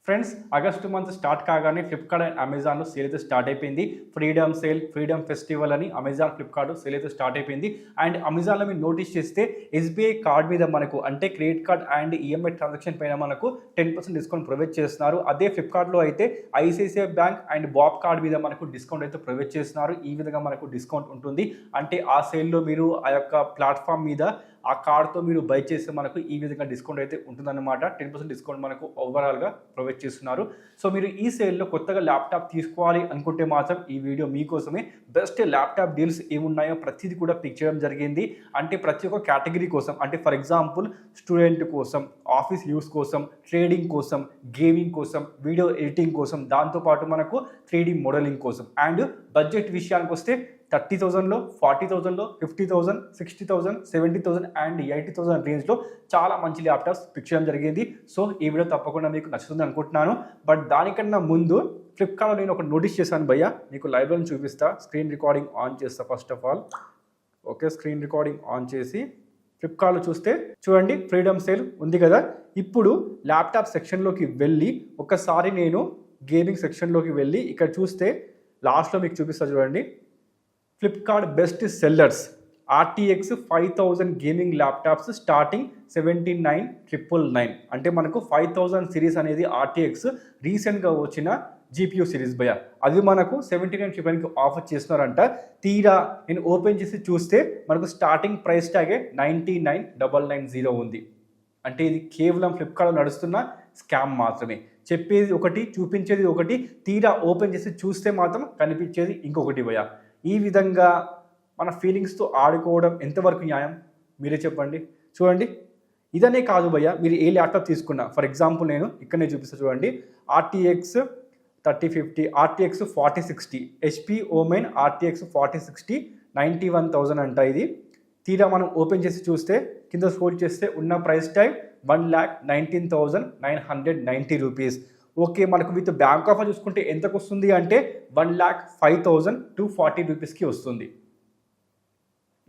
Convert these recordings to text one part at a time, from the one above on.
Friends, August month start కాగానే Flipkart and అమెజాన్లో sale అయితే స్టార్ట్ అయిపోయింది. ఫ్రీడమ్ సేల్, ఫ్రీడమ్ ఫెస్టివల్ అని అమెజాన్, ఫ్లిప్కార్ట్ సేల్ అయితే స్టార్ట్ అయిపోయింది. అండ్ అమెజాన్లో మీరు నోటీస్ చేస్తే ఎస్బీఐ కార్డ్ మీద మనకు అంటే credit card and EMI transaction పైన మనకు 10% డిస్కౌంట్ ప్రొవైడ్ చేస్తున్నారు. అదే ఫ్లిప్కార్ట్లో అయితే ICICI bank and Bob card మీద మనకు డిస్కౌంట్ అయితే ప్రొవైడ్ చేస్తున్నారు. ఈ విధంగా మనకు డిస్కౌంట్ ఉంటుంది. అంటే ఆ సేల్లో మీరు ఆ యొక్క ప్లాట్ఫామ్ మీద ఆ కార్డ్తో మీరు బై చేస్తే మనకు ఈ విధంగా డిస్కౌంట్ అయితే ఉంటుందన్నమాట. 10% డిస్కౌంట్ మనకు ఓవరాల్గా ప్రొవైడ్ చేస్తున్నారు. సో మీరు ఈ సేల్లో కొత్తగా ల్యాప్టాప్ తీసుకోవాలి అనుకుంటే మాత్రం ఈ వీడియో మీకోసమే. బెస్ట్ ల్యాప్టాప్ డీల్స్ ఏమున్నాయో ప్రతిదీ కూడా పిక్ చేయడం జరిగింది. అంటే ప్రతి ఒక్క కేటగిరీ కోసం, అంటే ఫర్ ఎగ్జాంపుల్ స్టూడెంట్ కోసం, ఆఫీస్ యూస్ కోసం, ట్రేడింగ్ కోసం, గేమింగ్ కోసం, వీడియో ఎడిటింగ్ కోసం, దాంతోపాటు మనకు 3D మోడలింగ్ కోసం. అండ్ బడ్జెట్ విషయానికి వస్తే 30,000లో, 40,000లో, 50,000, 60,000, 70,000 అండ్ 80,000 రేంజ్లో చాలా మంచి ల్యాప్టాప్స్ పిక్ చేయడం జరిగింది. సో ఈ వీడియో తప్పకుండా మీకు నచ్చుతుంది అనుకుంటున్నాను. బట్ దానికన్నా ముందు ఫ్లిప్కార్ట్లో నేను ఒక నోటీస్ చేశాను భయ్య, మీకు లైవ్లో చూపిస్తా. స్క్రీన్ రికార్డింగ్ ఆన్ చేస్తా first of all. Okay, screen recording on చేసి ఫ్లిప్కార్ట్లో చూస్తే చూడండి, ఫ్రీడమ్ సేల్ ఉంది కదా. ఇప్పుడు ల్యాప్టాప్ సెక్షన్లోకి వెళ్ళి ఒకసారి నేను గేమింగ్ సెక్షన్లోకి వెళ్ళి ఇక్కడ చూస్తే లాస్ట్లో మీకు చూపిస్తా చూడండి. Flipkart best sellers RTX 5000 gaming laptops starting 79,999. అంటే మనకు 5000 సిరీస్ అనేది RTX రీసెంట్గా వచ్చిన GPU సిరీస్ భయ, అది మనకు 79,999కి ఆఫర్ చేస్తున్నారంట. తీరా నేను ఓపెన్ చేసి చూస్తే మనకు స్టార్టింగ్ ప్రైస్ ట్యాగే 99,990 ఉంది. అంటే ఇది కేవలం ఫ్లిప్కార్ట్లో నడుస్తున్న స్కామ్ మాత్రమే. చెప్పేది ఒకటి, చూపించేది ఒకటి, తీరా ఓపెన్ చేసి చూస్తే మాత్రం కనిపించేది ఇంకొకటి భయ. ఈ విధంగా మన ఫీలింగ్స్తో ఆడుకోవడం ఎంతవరకు న్యాయం మీరే చెప్పండి. చూడండి, ఇదనే కాదు భయ్య, మీరు ఏ ల్యాప్టాప్ తీసుకున్నా, ఫర్ ఎగ్జాంపుల్ నేను ఇక్కడనే చూపిస్తా చూడండి. RTX 3050, RTX 4060, HP Omen RTX 4060 91,000 అంట ఇది. తీరా మనం ఓపెన్ చేసి చూస్తే కింద స్క్రోల్ చేస్తే ఉన్న ప్రైస్ ట్యాగ్ 1,19,990 రూపీస్. ఓకే, మనకు విత్ బ్యాంక్ ఆఫర్ చూసుకుంటే ఎంతకు వస్తుంది అంటే 1,05,240 రూపీస్కి వస్తుంది.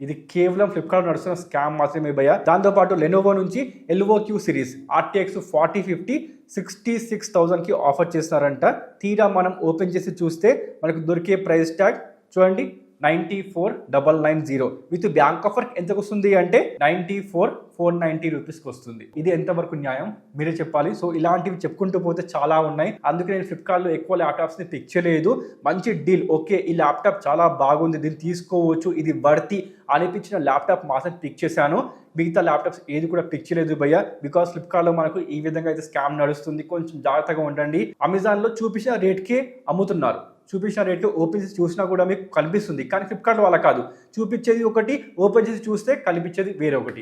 ఇది కేవలం ఫ్లిప్కార్ట్ నడుస్తున్న స్కామ్ మాత్రమే భయ్య. దాంతోపాటు లెనోవో నుంచి LOQ సిరీస్ RTX 4050 66,000కి ఆఫర్ చేస్తున్నారంట. తీరా మనం ఓపెన్ చేసి చూస్తే మనకు దొరికే ప్రైస్ ట్యాగ్ చూడండి 94,990. విత్ బ్యాంక్ ఆఫర్ ఎంతకు వస్తుంది అంటే 94,490 రూపీస్కి వస్తుంది. ఇది ఎంతవరకు న్యాయం మీరే చెప్పాలి. సో ఇలాంటివి చెప్పుకుంటూ పోతే చాలా ఉన్నాయి. అందుకే నేను ఫ్లిప్కార్ట్లో ఎక్కువ ల్యాప్టాప్స్ని పిక్ చేయలేదు. మంచి డీల్, ఓకే ఈ ల్యాప్టాప్ చాలా బాగుంది, దీన్ని తీసుకోవచ్చు, ఇది వర్తి అనిపించిన ల్యాప్టాప్ మాత్రం పిక్ చేశాను. మిగతా ల్యాప్టాప్స్ ఏది కూడా పిక్ చేయలేదు భయ్య. బికాస్ ఫ్లిప్కార్ట్లో మనకు ఈ విధంగా అయితే స్కామ్ నడుస్తుంది. కొంచెం జాగ్రత్తగా ఉండండి. అమెజాన్లో చూపించిన రేట్కే అమ్ముతున్నారు. చూపించిన రేటు ఓపెన్ చేసి చూసినా కూడా మీకు కనిపిస్తుంది, కానీ ఫ్లిప్కార్ట్ వాళ్ళ కాదు. చూపించేది ఒకటి, ఓపెన్ చేసి చూస్తే కనిపించేది వేరొకటి.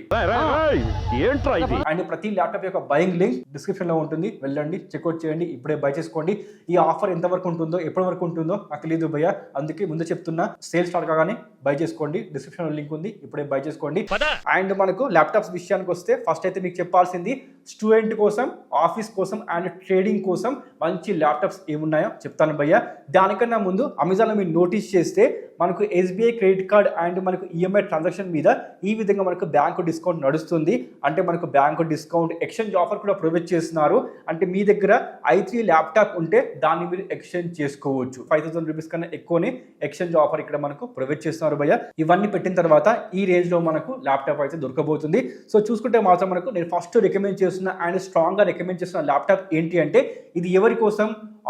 అండ్ ప్రతి ల్యాప్టాప్ యొక్క బయింగ్ లింక్ డిస్క్రిప్షన్ లో ఉంటుంది, వెళ్ళండి, చెక్అవుట్ చేయండి, ఇప్పుడే బై చేసుకోండి. ఈ ఆఫర్ ఎంతవరకు ఉంటుందో, ఎప్పటి వరకు ఉంటుందో నాకు తెలియదు భయ్య, అందుకే ముందు చెప్తున్నా. సేల్ స్టార్ట్ కాగానే బై చేసుకోండి, డిస్క్రిప్షన్ లో లింక్ ఉంది, ఇప్పుడే బై చేసుకోండి. అండ్ మనకు ల్యాప్టాప్స్ విషయానికి వస్తే ఫస్ట్ అయితే మీకు చెప్పాల్సింది స్టూడెంట్ కోసం, ఆఫీస్ కోసం అండ్ ట్రేడింగ్ కోసం మంచి ల్యాప్టాప్స్ ఏమున్నాయో చెప్తాను భయ్య. దానికన్నా ముందు అమెజాన్లో మీరు నోటీస్ చేస్తే మనకు SBI క్రెడిట్ కార్డ్ అండ్ మనకు EMI ట్రాన్సాక్షన్ మీద ఈ విధంగా మనకు బ్యాంకు డిస్కౌంట్ నడుస్తుంది. అంటే మనకు బ్యాంకు డిస్కౌంట్, ఎక్స్చేంజ్ ఆఫర్ కూడా ప్రొవైడ్ చేస్తున్నారు. అంటే మీ దగ్గర i3 ల్యాప్టాప్ ఉంటే దాన్ని మీరు ఎక్స్చేంజ్ చేసుకోవచ్చు. 5,000 రూపీస్ కన్నా ఎక్కువనే ఎక్స్చేంజ్ ఆఫర్ ఇక్కడ మనకు ప్రొవైడ్ చేస్తున్నారు భయ్య. ఇవన్నీ పెట్టిన తర్వాత ఈ రేంజ్లో మనకు ల్యాప్టాప్ అయితే దొరకబోతుంది. సో చూసుకుంటే మాత్రం మనకు నేను ఫస్ట్ రికమెండ్ చేస్తున్న అండ్ స్ట్రాంగ్గా రికమెండ్ చేస్తున్న ల్యాప్టాప్ ఏంటి అంటే ఇది ఎవరి కోసం,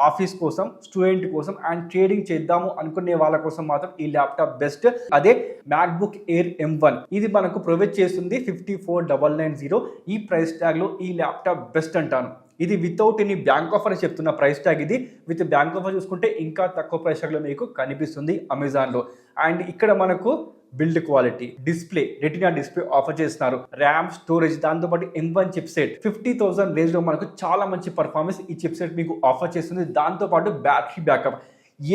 ఆఫీస్ కోసం, స్టూడెంట్ కోసం అండ్ ట్రేడింగ్ చేద్దాము అనుకునే వాళ్ళ కోసం మాత్రం ఈ ల్యాప్టాప్ బెస్ట్. అదే మ్యాక్బుక్ ఎయిర్ M1. ఇది మనకు ప్రొవైడ్ చేస్తుంది 54,990. ఈ ప్రైస్ ట్యాగ్ లో ఈ ల్యాప్టాప్ బెస్ట్ అంటాను. ఇది వితౌట్ ఎనీ బ్యాంక్ ఆఫర్ అని చెప్తున్న ప్రైస్ ట్యాగ్ ఇది. విత్ బ్యాంక్ ఆఫర్ చూసుకుంటే ఇంకా తక్కువ ప్రైస్ ట్యాగ్ లో మీకు కనిపిస్తుంది అమెజాన్లో. అండ్ ఇక్కడ మనకు build quality, display, retina display offer చేస్తున్నారు. ర్యామ్, స్టోరేజ్, దాంతోపాటు M1 చిప్సెట్ 50,000 రేంజ్లో మనకు చాలా మంచి పర్ఫార్మెన్స్ ఈ చిప్సెట్ మీకు ఆఫర్ చేస్తుంది. దాంతోపాటు బ్యాటరీ బ్యాకప్,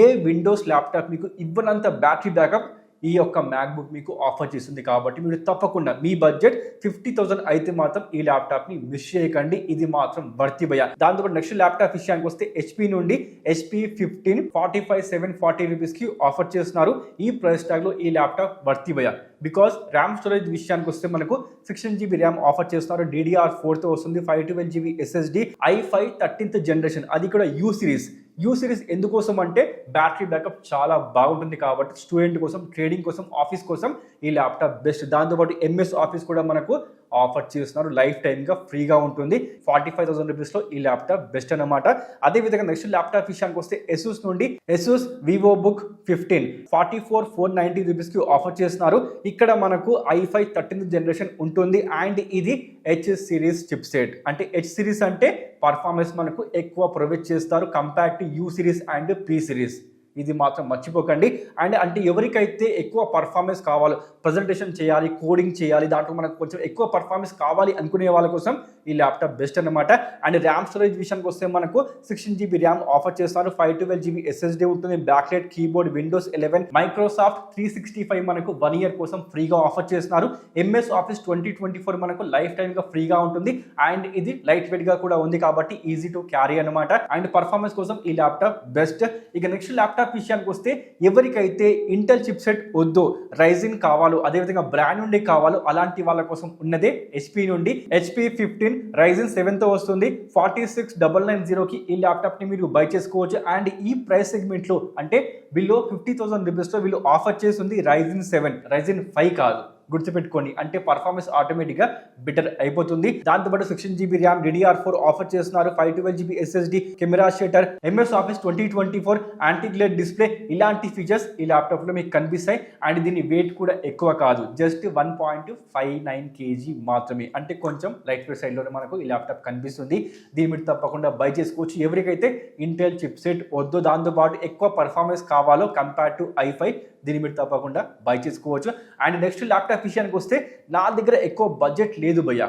ఏ విండోస్ ల్యాప్టాప్ మీకు ఇవ్వనంత బ్యాటరీ బ్యాకప్ ఈ యొక్క మ్యాక్బుక్ మీకు ఆఫర్ చేస్తుంది. కాబట్టి మీరు తప్పకుండా మీ బడ్జెట్ 50,000 అయితే మాత్రం ఈ ల్యాప్టాప్ని మిస్ చేయకండి. ఇది మాత్రం వర్తి భయ. దాంతోపాటు నెక్స్ట్ ల్యాప్టాప్ విషయానికి వస్తే HP నుండి HP 15 45,740 రూపీస్కి ఆఫర్ చేస్తున్నారు. ఈ ప్రైస్ ట్యాగ్లో ఈ ల్యాప్టాప్ వర్తి భయ. బికాస్ ర్యామ్ స్టోరేజ్ విషయానికి వస్తే మనకు 16 GB ర్యామ్ ఆఫర్ చేస్తున్నారు. DDR4తో వస్తుంది. 512 GB SSD i5 13th generation, అది కూడా యూ సిరీస్ ఎందుకోసం అంటే బ్యాటరీ బ్యాకప్ చాలా బాగుంటుంది. కాబట్టి స్టూడెంట్ కోసం, ట్రేడింగ్ కోసం, ఆఫీస్ కోసం ఈ ల్యాప్టాప్ బెస్ట్. దాంతోపాటు MS ఆఫీస్ కూడా మనకు ఆఫర్ చేస్తున్నారు. లైఫ్ టైమ్గా ఫ్రీగా ఉంటుంది. 45,000 రూపీస్లో ఈ ల్యాప్టాప్ బెస్ట్ అనమాట. అదేవిధంగా నెక్స్ట్ ల్యాప్టాప్ విషయానికి వస్తే ASUS నుండి ASUS VivoBook 15 44,490 రూపీస్కి ఆఫర్ చేస్తున్నారు. ఇక్కడ మనకు i5 13th జనరేషన్ ఉంటుంది అండ్ ఇది H సిరీస్ చిప్ సెట్. అంటే H సిరీస్ అంటే పర్ఫార్మెన్స్ మనకు ఎక్కువ ప్రొవైడ్ చేస్తారు compare to U series and P series. ఇది మాత్రం మర్చిపోకండి. అండ్ అంటే ఎవరికైతే ఎక్కువ పర్ఫార్మెన్స్ కావాలో, ప్రజెంటేషన్ చేయాలి, కోడింగ్ చేయాలి, దాంట్లో మనకు కొంచెం ఎక్కువ పర్ఫార్మెన్స్ కావాలి అనుకునే వాళ్ళ కోసం ఈ ల్యాప్టాప్ బెస్ట్ అనమాట. అండ్ ర్యామ్ స్టోరేజ్ విషయానికి వస్తే మనకు 16 GB ర్యామ్ ఆఫర్ చేస్తున్నారు. 512 GB SSD ఉంటుంది. బ్యాక్లైట్ కీబోర్డ్, Windows 11, Microsoft 365 మనకు 1 year కోసం ఫ్రీగా ఆఫర్ చేస్తున్నారు. MS Office 2024 మనకు లైఫ్ టైమ్గా ఫ్రీగా ఉంటుంది. అండ్ ఇది లైట్ వెయిట్గా కూడా ఉంది కాబట్టి ఈజీ టు క్యారీ అనమాట. అండ్ పర్ఫార్మెన్స్ కోసం ఈ ల్యాప్టాప్ బెస్ట్. ఇక నెక్స్ట్ ల్యాప్టాప్ విషయానికి వస్తే ఎవరికైతే ఇంటెల్ చిప్ సెట్ వద్దో, రైజిన్ కావాలో, అదేవిధంగా బ్రాండ్ నుండి కావాలో అలాంటి వాళ్ళ కోసం ఉన్నదే HP నుండి HP 15 Ryzen 7తో వస్తుంది. 46,990కి ఈ ల్యాప్టాప్ని మీరు బై చేసుకోవచ్చు. అండ్ ఈ ప్రైస్ సెగ్మెంట్లో అంటే బిలో 50,000 రూపీస్లో వీళ్ళు ఆఫర్ చేస్తుంది Ryzen 7, Ryzen 5 కాదు, గుర్తుపెట్టుకోండి. అంటే పర్ఫార్మెన్స్ ఆటోమేటిక్గా బెటర్ అయిపోతుంది. దాంతోపాటు 16 GB ర్యామ్, DDR4 ఆఫర్ చేస్తున్నారు. 512 GB SSD, camera sheeter, MS Office 2024, anti glare display, ఇలాంటి ఫీచర్స్ ఈ ల్యాప్టాప్లో మీకు కనిపిస్తాయి. అండ్ దీని వెయిట్ కూడా ఎక్కువ కాదు, జస్ట్ 1.59 kg మాత్రమే. అంటే కొంచెం లైట్ వెయిట్ సైడ్లోనే మనకు ఈ ల్యాప్టాప్ కనిపిస్తుంది. దీని మీరు తప్పకుండా బై చేసుకోవచ్చు ఎవరికైతే ఇంటెల్ చిప్ సెట్ వద్దో, దాంతోపాటు ఎక్కువ పర్ఫార్మెన్స్ కావాలో కంపేర్ టు i5, దీన్ని మీరు తప్పకుండా బై చేసుకోవచ్చు. అండ్ నెక్స్ట్ ల్యాప్టాప్ విషయానికి వస్తే నా దగ్గర ఎక్కువ బడ్జెట్ లేదు భయ్య,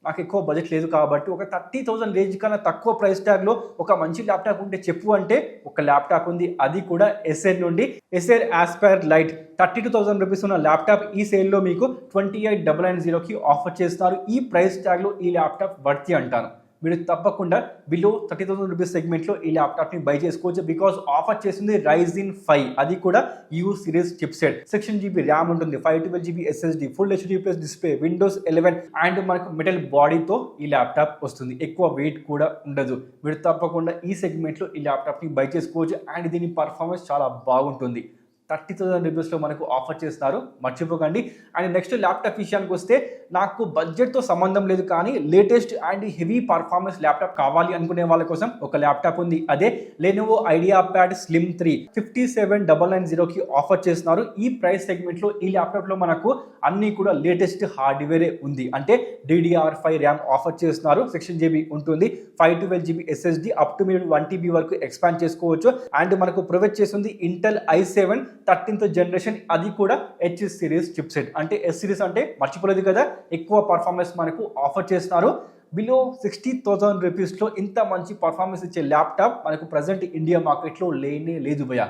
నాకు ఎక్కువ బడ్జెట్ లేదు కాబట్టి ఒక 30,000 రేంజ్ కన్నా తక్కువ ప్రైస్ ట్యాగ్లో ఒక మంచి ల్యాప్టాప్ ఉంటే చెప్పు అంటే ఒక ల్యాప్టాప్ ఉంది. అది కూడా Acer నుండి Acer Aspire Lite 32,000 రూపీస్ ఉన్న ల్యాప్టాప్ ఈ సేల్లో మీకు 28,990కి ఆఫర్ చేస్తున్నారు. ఈ ప్రైస్ ట్యాగ్లో ఈ ల్యాప్టాప్ వర్తి అంటాను. మీరు తప్పకుండా బిలో 30,000 రూపీస్ సెగ్మెంట్లో ఈ ల్యాప్టాప్ని బై చేసుకోవచ్చు. బికాస్ ఆఫర్ చేసింది Ryzen 5, అది కూడా U series chip set, 16 GB RAM ఉంటుంది, 512 GB SSD, full HD+ display, Windows 11 and మనకు మెటల్ బాడీతో ఈ ల్యాప్టాప్ వస్తుంది. ఎక్కువ వెయిట్ కూడా ఉండదు. మీరు తప్పకుండా ఈ సెగ్మెంట్లో ఈ ల్యాప్టాప్ని బై చేసుకోవచ్చు. అండ్ దీని పర్ఫార్మెన్స్ చాలా బాగుంటుంది. 30,000 రూపీస్లో మనకు ఆఫర్ చేస్తున్నారు, మర్చిపోకండి. అండ్ నెక్స్ట్ ల్యాప్టాప్ విషయానికి వస్తే నాకు బడ్జెట్తో సంబంధం లేదు, కానీ latest and heavy performance laptop కావాలి అనుకునే వాళ్ళ కోసం ఒక ల్యాప్టాప్ ఉంది. అదే Lenovo IdeaPad Slim 3 57,990కి ఆఫర్ చేస్తున్నారు. ఈ ప్రైస్ సెగ్మెంట్లో ఈ ల్యాప్టాప్లో మనకు అన్నీ కూడా లేటెస్ట్ హార్డ్వేరే ఉంది. అంటే DDR5 ర్యామ్ ఆఫర్ చేస్తున్నారు, 16 GB ఉంటుంది, 512 GB SSD, అప్ టు మీరు 1 TB వరకు ఎక్స్పాండ్ చేసుకోవచ్చు. అండ్ మనకు ప్రొవైడ్ చేస్తుంది ఇంటెల్ i7 13th జనరేషన్, అది కూడా H సిరీస్ చిప్ సెట్. అంటే S సిరీస్ అంటే మర్చిపోలేదు కదా, ఎక్కువ పర్ఫార్మెన్స్ మనకు ఆఫర్ చేస్తున్నారు. బిలో 60,000 రూపీస్లో ఇంత మంచి పర్ఫార్మెన్స్ ఇచ్చే ల్యాప్టాప్ మనకు ప్రజెంట్ ఇండియా మార్కెట్లో లేనే లేదు భయ్య.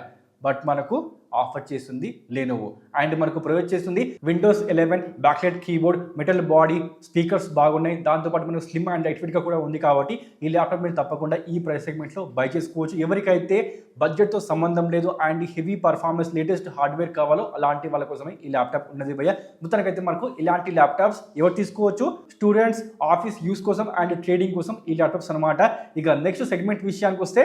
బట్ మనకు ఆఫర్ చేస్తుంది Lenovo. అండ్ మనకు ప్రొవైడ్ చేస్తుంది Windows 11, backlight keyboard, metal body, speakers బాగున్నాయి. దాంతోపాటు మనకు స్లిమ్ అండ్ లైట్ వెయిట్గా కూడా ఉంది. కాబట్టి ఈ ల్యాప్టాప్ మీరు తప్పకుండా ఈ ప్రైస్ సెగ్మెంట్లో బై చేసుకోవచ్చు. ఎవరికైతే బడ్జెట్తో సంబంధం లేదు and heavy performance latest hardware కావాలో అలాంటి వాళ్ళ కోసమే ఈ ల్యాప్టాప్ ఉన్నది భయ్య. మొత్తానికైతే మనకు ఇలాంటి ల్యాప్టాప్స్ ఎవరు తీసుకోవచ్చు, స్టూడెంట్స్, ఆఫీస్ యూస్ కోసం అండ్ ట్రేడింగ్ కోసం ఈ ల్యాప్టాప్స్ అనమాట. ఇక నెక్స్ట్ సెగ్మెంట్ విషయానికి వస్తే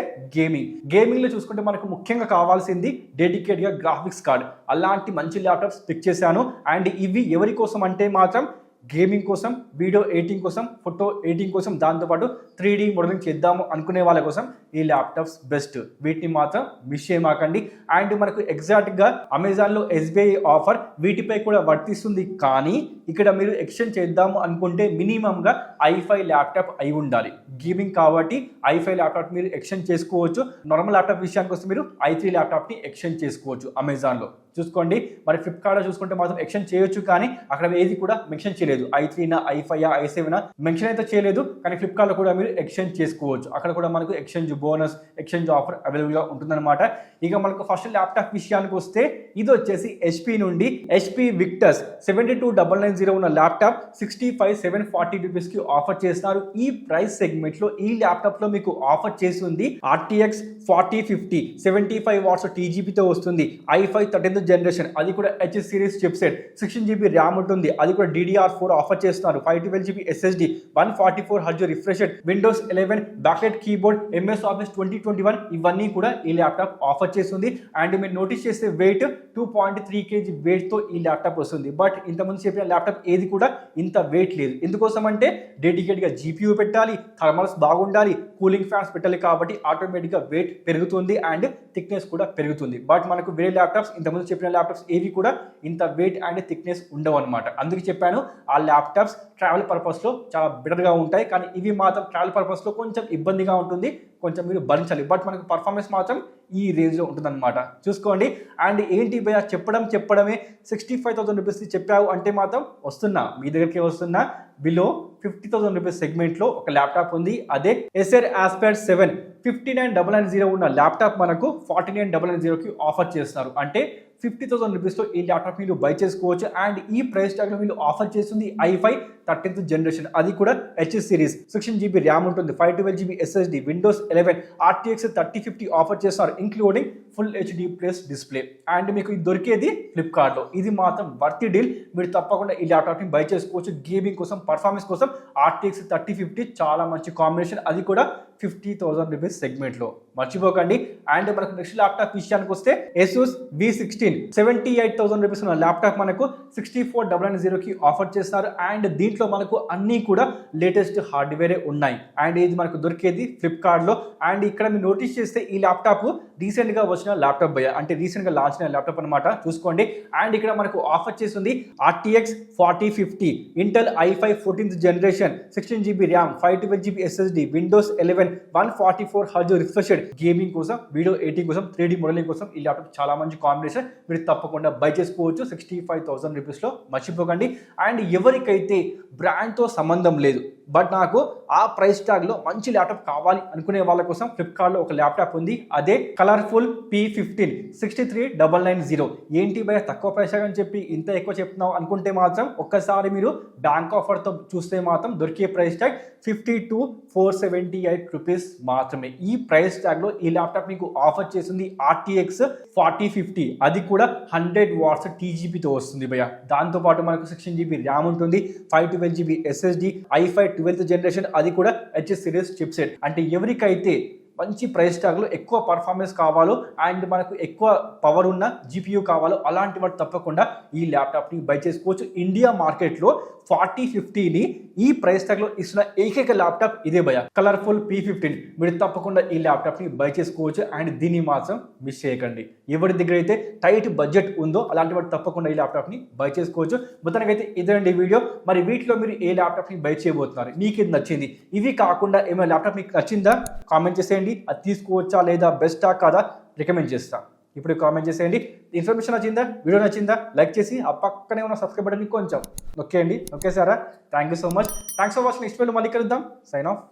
గేమింగ్లో చూసుకుంటే మనకు ముఖ్యంగా కావాల్సింది డెడికేట్గా గ్రాఫిక్స్ కార్డ్. అలాంటి మంచి ల్యాప్టాప్స్ పిక్ చేశాను. అండ్ ఇవి ఎవరి కోసం అంటే మాత్రం గేమింగ్ కోసం, వీడియో ఎడిటింగ్ కోసం, ఫోటో ఎడిటింగ్ కోసం, దాంతోపాటు 3D మోడలింగ్ చేద్దాము అనుకునే వాళ్ళ కోసం ఈ ల్యాప్టాప్స్ బెస్ట్. వీటిని మాత్రం మిస్ చేయమాకండి. అండ్ మనకు ఎగ్జాక్ట్గా అమెజాన్లో SBI ఆఫర్ వీటిపై కూడా వర్తిస్తుంది. కానీ ఇక్కడ మీరు ఎక్స్చేంజ్ చేద్దాము అనుకుంటే మినిమంగా i5 ల్యాప్టాప్ అయి ఉండాలి. గేమింగ్ కాబట్టి i5 ల్యాప్టాప్ మీరు ఎక్స్చేంజ్ చేసుకోవచ్చు. నార్మల్ ల్యాప్టాప్ విషయానికి వస్తే మీరు i3 ల్యాప్టాప్ని ఎక్స్చేంజ్ చేసుకోవచ్చు అమెజాన్లో. చూసుకోండి. మరి ఫ్లిప్కార్ట్లో చూసుకుంటే మాత్రం ఎక్స్చేంజ్ చేయొచ్చు, కానీ అక్కడ ఏది కూడా మెన్షన్ చేయలేదు. i3నా, i5, i7 మెన్షన్ అయితే చేయలేదు, కానీ ఫ్లిప్కార్ట్లో కూడా మీరు ఎక్స్చేంజ్ చేసుకోవచ్చు. అక్కడ కూడా మనకు ఎక్స్చేంజ్ బోనస్, ఎక్స్చేంజ్ ఆఫర్ అవైలబుల్గా ఉంటుందన్నమాట. ఇక మనకు ఫస్ట్ ల్యాప్టాప్ విషయానికి వస్తే ఇది వచ్చేసి HP నుండి HP విక్టస్ 72990 ఉన్న ల్యాప్టాప్ 65,740 రూపీస్కి ఆఫర్ చేస్తున్నారు. ఈ ప్రైస్ సెగ్మెంట్లో ఈ ల్యాప్టాప్లో మీకు ఆఫర్ చేస్తుంది RTX 4050 75 వాట్స్ TGPతో వస్తుంది. i5 13th జనరేషన్, అది కూడా H series chipset, 16GB RAM ఉంటుంది, అది కూడా DDR4 ఆఫర్ చేస్తున్నారు. 512GB SSD, 144Hz refresh rate, Windows 11 backlight keyboard, MS Office 2021 ఇవన్నీ కూడా ఈ ల్యాప్టాప్ ఆఫర్ చేస్తుంది. అండ్ మీరు నోటీస్ చేస్తే వెయిట్ 2.3 kg వెయిట్తో ఈ ల్యాప్టాప్ వస్తుంది. బట్ ఇంతకుముందు చెప్పిన ల్యాప్టాప్ ఏది కూడా ఇంత వెయిట్ లేదు. ఎందుకోసం అంటే డెడికేట్గా GPU పెట్టాలి, థర్మల్స్ బాగుండాలి, కూలింగ్ ఫ్యాన్స్ పెట్టాలి, కాబట్టి ఆటోమేటిక్గా వెయిట్ పెరుగుతుంది అండ్ థిక్నెస్ కూడా పెరుగుతుంది. బట్ మనకు వేరే ల్యాప్టాప్స్, ఇంతకుముందు చెప్పిన ల్యాప్టాప్స్ ఏవి కూడా ఇంత వెయిట్ అండ్ థిక్నెస్ ఉండవు అనమాట. అందుకే చెప్పాను ఆ ల్యాప్టాప్స్ ట్రావెల్ పర్పస్లో చాలా బెటర్గా ఉంటాయి, కానీ ఇవి మాత్రం ట్రావెల్ పర్పస్లో కొంచెం ఇబ్బందిగా ఉంటుంది, కొంచెం మీరు భరించాలి. బట్ మనకు పర్ఫార్మెన్స్ మాత్రం ఈ రేంజ్లో ఉంటుందన్నమాట. చూసుకోండి. అండ్ ఏంటి భయ్యా చెప్పడమే 65,000 రూపీస్ చెప్పావు అంటే మాత్రం వస్తున్నా, మీ దగ్గరికి వస్తున్నా. బిలో 50,000 రూపీస్ సెగ్మెంట్లో ఒక ల్యాప్టాప్ ఉంది, అదే Acer Aspire 7 59990 ఉన్న ల్యాప్టాప్ మనకు 49,990కి ఆఫర్ చేస్తున్నారు. అంటే 50,000 రూపీస్లో ఈ ల్యాప్టాప్ మీరు బై చేసుకోవచ్చు. అండ్ ఈ ప్రైస్ ట్యాగ్లో వీళ్ళు ఆఫర్ చేస్తుంది i5 13th జనరేషన్, అది కూడా H సిరీస్, 16GB ర్యామ్ ఉంటుంది, 512GB SSD, Windows 11 RTX 3050 offer చేస్తున్నారు, including full HD plus display. And మీకు ఇది దొరికేది ఫ్లిప్కార్ట్లో. ఇది మాత్రం వర్తీ డీల్, మీరు తప్పకుండా ఈ ల్యాప్టాప్ని బై చేసుకోవచ్చు. గేమింగ్ కోసం, పర్ఫార్మెన్స్ కోసం RTX 3050 చాలా మంచి కాంబినేషన్, అది కూడా 50,000 రూపీస్ సెగ్మెంట్లో, మర్చిపోకండి. అండ్ మనకు నెక్స్ట్ ల్యాప్టాప్ విషయానికి వస్తే Asus V16 78,000 రూపీస్ ఉన్న ల్యాప్టాప్ మనకు 64,990కి ఆఫర్ చేస్తున్నారు. అండ్ దీంట్లో మనకు అన్నీ కూడా లేటెస్ట్ హార్డ్వేరే ఉన్నాయి. అండ్ ఇది మనకు దొరికేది ఫ్లిప్కార్ట్లో. అండ్ ఇక్కడ మీరు నోటీస్ చేస్తే ఈ ల్యాప్టాప్ రీసెంట్గా వచ్చిన ల్యాప్టాప్ భయ్య, అంటే రీసెంట్గా లాంచ్ అయిన ల్యాప్టాప్ అనమాట. చూసుకోండి. అండ్ ఇక్కడ మనకు ఆఫర్ చేస్తుంది RTX 4050, Intel i5 14th generation, 16GB RAM, 512GB SSD, Windows 11 144Hz refresh rate, gaming కోసం, వీడియో ఎడిటింగ్ కోసం, 3D మోడలింగ్ కోసం ఈ ల్యాప్టాప్ చాలా మంచి కాంబినేషన్, మీరు తప్పకుండా బై చేసుకోవచ్చు 65,000 రూపీస్లో, మర్చిపోకండి. అండ్ ఎవరికైతే బ్రాండ్తో సంబంధం లేదు, బట్ నాకు ఆ ప్రైస్ ట్యాగ్లో మంచి ల్యాప్టాప్ కావాలి అనుకునే వాళ్ళ కోసం ఫ్లిప్కార్ట్లో ఒక ల్యాప్టాప్ ఉంది, అదే కలర్ఫుల్ P15 63,990. ఏంటి భయ తక్కువ ప్రైస్ అని చెప్పి ఇంత ఎక్కువ చెప్తున్నావు అనుకుంటే మాత్రం ఒక్కసారి మీరు బ్యాంక్ ఆఫర్తో చూస్తే మాత్రం దొరికే ప్రైస్ ట్యాగ్ 52,478 రూపీస్ మాత్రమే. ఈ ప్రైస్ ట్యాగ్లో ఈ ల్యాప్టాప్ మీకు ఆఫర్ చేస్తుంది RTX 4050, అది కూడా 100 వాట్స్ TGPతో వస్తుంది భయ. దాంతోపాటు మనకు 16GB ర్యామ్ ఉంటుంది, 512GB SSD, i5 12th generation, అది కూడా H సిరీస్ చిప్సెట్. అంటే ఎవరికైతే మంచి ప్రైస్ ట్యాగ్లో ఎక్కువ పర్ఫార్మెన్స్ కావాలో అండ్ మనకు ఎక్కువ పవర్ ఉన్న GPU కావాలో అలాంటి వాటి తప్పకుండా ఈ ల్యాప్టాప్ని బై చేసుకోవచ్చు. ఇండియా మార్కెట్లో 4050ని ఈ ప్రైస్ ట్యాగ్లో ఇస్తున్న ఏకైక ల్యాప్టాప్ ఇదే భయ, కలర్ఫుల్ P15. మీరు తప్పకుండా ఈ ల్యాప్టాప్ని బై చేసుకోవచ్చు. అండ్ దీన్ని మాత్రం మిస్ చేయకండి. ఎవరి దగ్గర అయితే టైట్ బడ్జెట్ ఉందో అలాంటి వాటి తప్పకుండా ఈ ల్యాప్టాప్ని బై చేసుకోవచ్చు. మొత్తానికైతే ఇదండి వీడియో. మరి వీటిలో మీరు ఏ ల్యాప్టాప్ని బై చేయబోతున్నారు, మీకు ఇది నచ్చింది? ఇవి కాకుండా ఏమైనా ల్యాప్టాప్ మీకు నచ్చిందా కామెంట్ చేసేయండి. అది తీసుకోవచ్చా లేదా, బెస్టా కాదా రికమెండ్ చేస్తా. ఇప్పుడు కామెంట్ చేసేయండి. ఇన్ఫర్మేషన్ నచ్చిందా, వీడియో నచ్చిందా, లైక్ చేసి ఆ పక్కనే ఉన్న సబ్స్క్రైబ్ బటన్ని కొంచెం నొక్కేయండి. ఓకే సారా, thank you so much. Thanks for watching. Next video మళ్ళీ కలుద్దాం. Sign of.